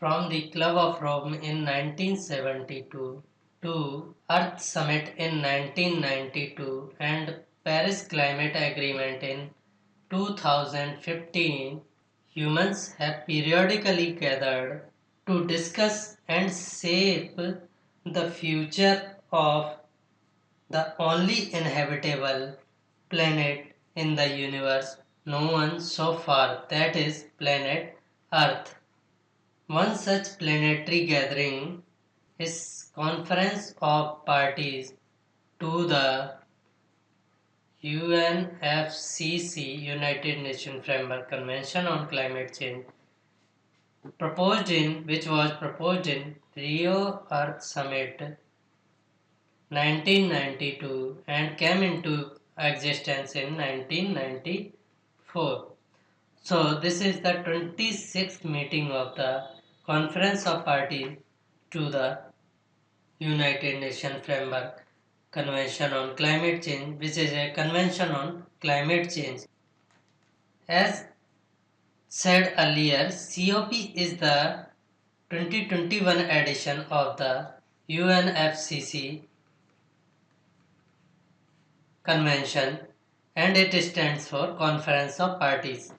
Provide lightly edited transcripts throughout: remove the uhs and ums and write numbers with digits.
from the Club of Rome in 1972 to Earth Summit in 1992 and Paris Climate Agreement in 2015, humans have periodically gathered to discuss and shape the future of the only inhabitable planet in the universe known so far, that is, planet Earth. One such planetary gathering is Conference of Parties to the Unfccc United Nations Framework Convention on Climate Change, which was proposed in Rio Earth Summit 1992 and came into existence in 1994. So this is the 26th meeting of the Conference of Parties to the United Nations Framework Convention on Climate Change, which is a convention on climate change. As said earlier, COP is the 2021 edition of the UNFCCC convention, and it stands for Conference of Parties.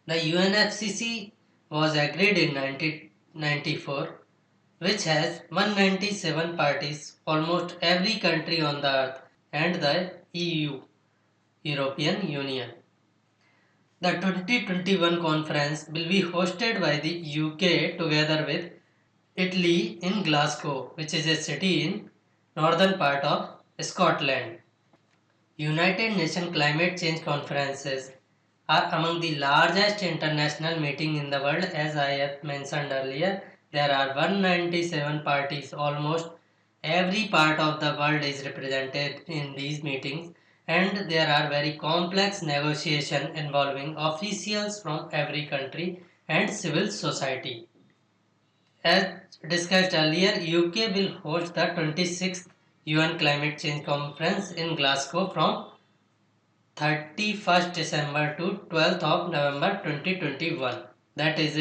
The UNFCCC was agreed in 1994, which has 197 parties, almost every country on the earth, and the EU, European Union. The 2021 conference will be hosted by the UK together with Italy in Glasgow, which is a city in northern part of Scotland. United Nations climate change conferences are among the largest international meetings in the world. As I have mentioned earlier, there are 197 parties. Almost every part of the world is represented in these meetings, and there are very complex negotiations involving officials from every country and civil society. As discussed earlier, UK will host the 26th UN Climate Change Conference in Glasgow from 31st December to 12th of November 2021. That is,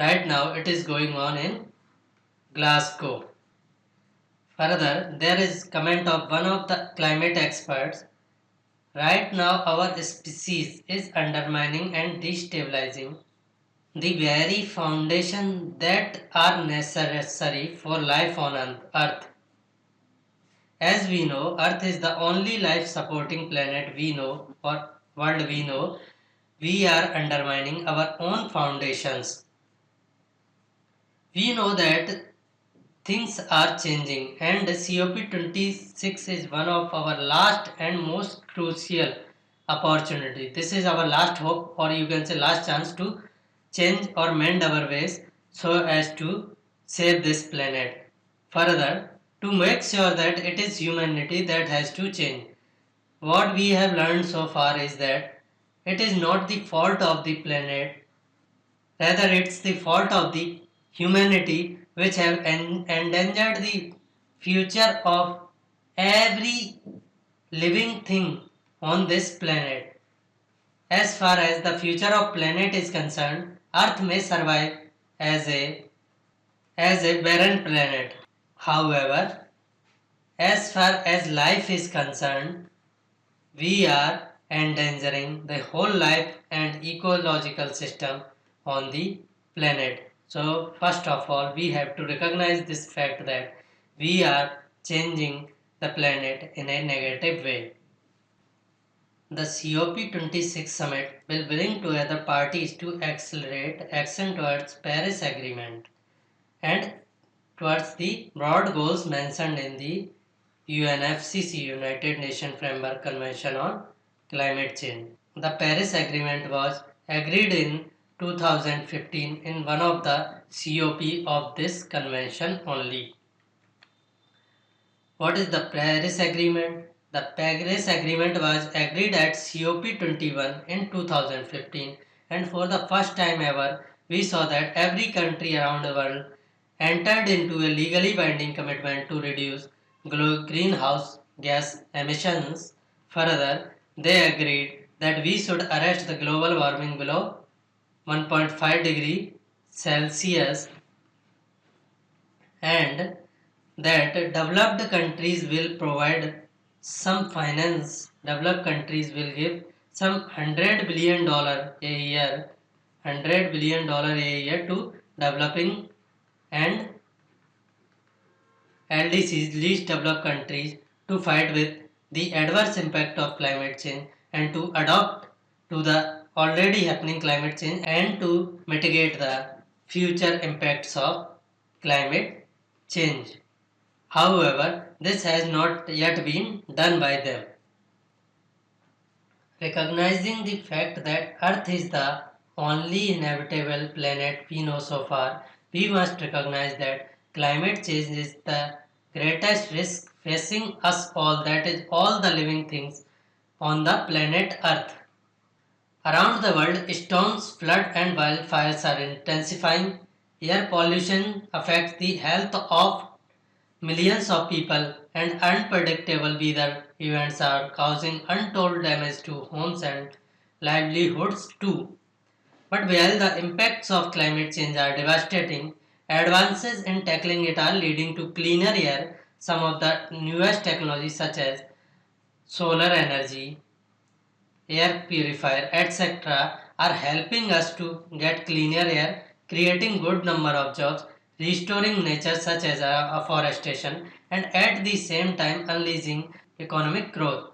right now it is going on in Glasgow. Further, there is comment of one of the climate experts. Right now our species is undermining and destabilizing the very foundation that are necessary for life on Earth. As we know, Earth is the only life supporting planet we know or world we know. We are undermining our own foundations. We know that things are changing, and COP26 is one of our last and most crucial opportunity. This is our last hope, or you can say last chance to change or mend our ways so as to save this planet. Further, to make sure that it is humanity that has to change. What we have learned so far is that it is not the fault of the planet, rather it's the fault of the humanity which have endangered the future of every living thing on this planet. As far as the future of planet is concerned, Earth may survive as a barren planet. However, as far as life is concerned, we are endangering the whole life and ecological system on the planet. So, first of all, we have to recognize this fact that we are changing the planet in a negative way. The COP26 summit will bring together parties to accelerate action towards Paris Agreement and towards the broad goals mentioned in the UNFCCC United Nations Framework Convention on Climate Change. The Paris Agreement was agreed in 2015 in one of the COP of this convention only. What is the Paris Agreement? The Paris Agreement was agreed at COP21 in 2015, and for the first time ever, we saw that every country around the world entered into a legally binding commitment to reduce greenhouse gas emissions. Further, they agreed that we should arrest the global warming below 1.5 degree Celsius, and that developed countries will provide some finance. Developed countries will give some $100 billion a year, $100 billion a year to developing and LDCs, least developed countries, to fight with the adverse impact of climate change and to adapt to the already happening climate change and to mitigate the future impacts of climate change. However, this has not yet been done by them. Recognizing the fact that Earth is the only inhabitable planet we know so far, we must recognize that climate change is the greatest risk facing us all, that is, all the living things on the planet Earth. Around the world, storms, flood, and wildfires are intensifying. Air pollution affects the health of millions of people, and unpredictable weather events are causing untold damage to homes and livelihoods too. But while the impacts of climate change are devastating, advances in tackling it are leading to cleaner air. Some of the newest technologies, such as solar energy, air purifier, etc., are helping us to get cleaner air, creating good number of jobs, restoring nature such as afforestation, and at the same time unleashing economic growth.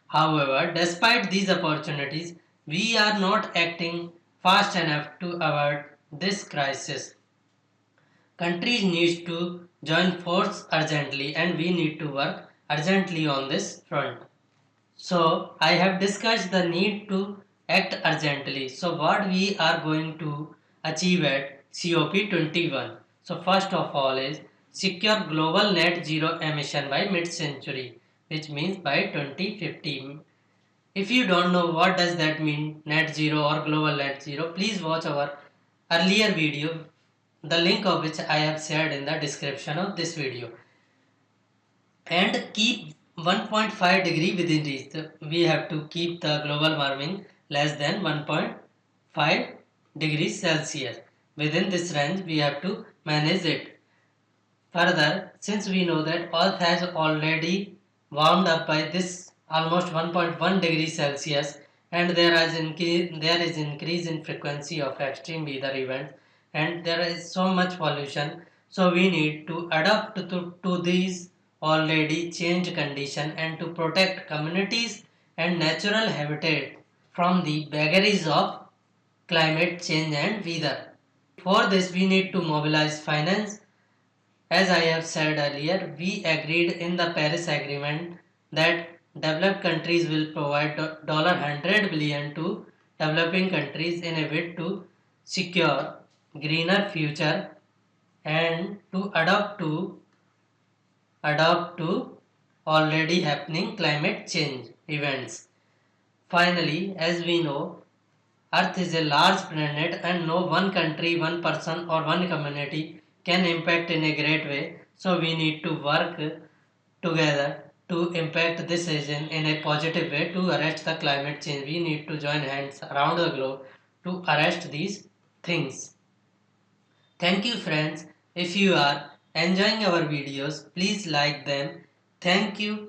However, despite these opportunities, we are not acting fast enough to avert this crisis. Countries need to join force urgently, and we need to work urgently on this front. So I have discussed the need to act urgently. So what we are going to achieve at COP-21. So first of all is secure global net zero emission by mid-century, which means by 2050. If you don't know what does that mean, net zero or global net zero, please watch our earlier video, the link of which I have shared in the description of this video, and keep 1.5 degree within reach. We have to keep the global warming less than 1.5 degrees Celsius. Within this range, we have to manage it. Further, since we know that Earth has already warmed up by this almost 1.1 degrees Celsius, and there is increase in frequency of extreme weather events, and there is so much pollution, so we need to adapt to these already changed condition and to protect communities and natural habitat from the vagaries of climate change and weather. For this, we need to mobilize finance. As I have said earlier, we agreed in the Paris Agreement that developed countries will provide $100 billion to developing countries in a bid to secure greener future and to adapt to already happening climate change events. Finally, as we know, Earth is a large planet and no one country, one person, or one community can impact in a great way. So we need to work together to impact this region in a positive way to arrest the climate change. We need to join hands around the globe to arrest these things. Thank you, friends. If you are enjoying our videos, please like them. Thank you.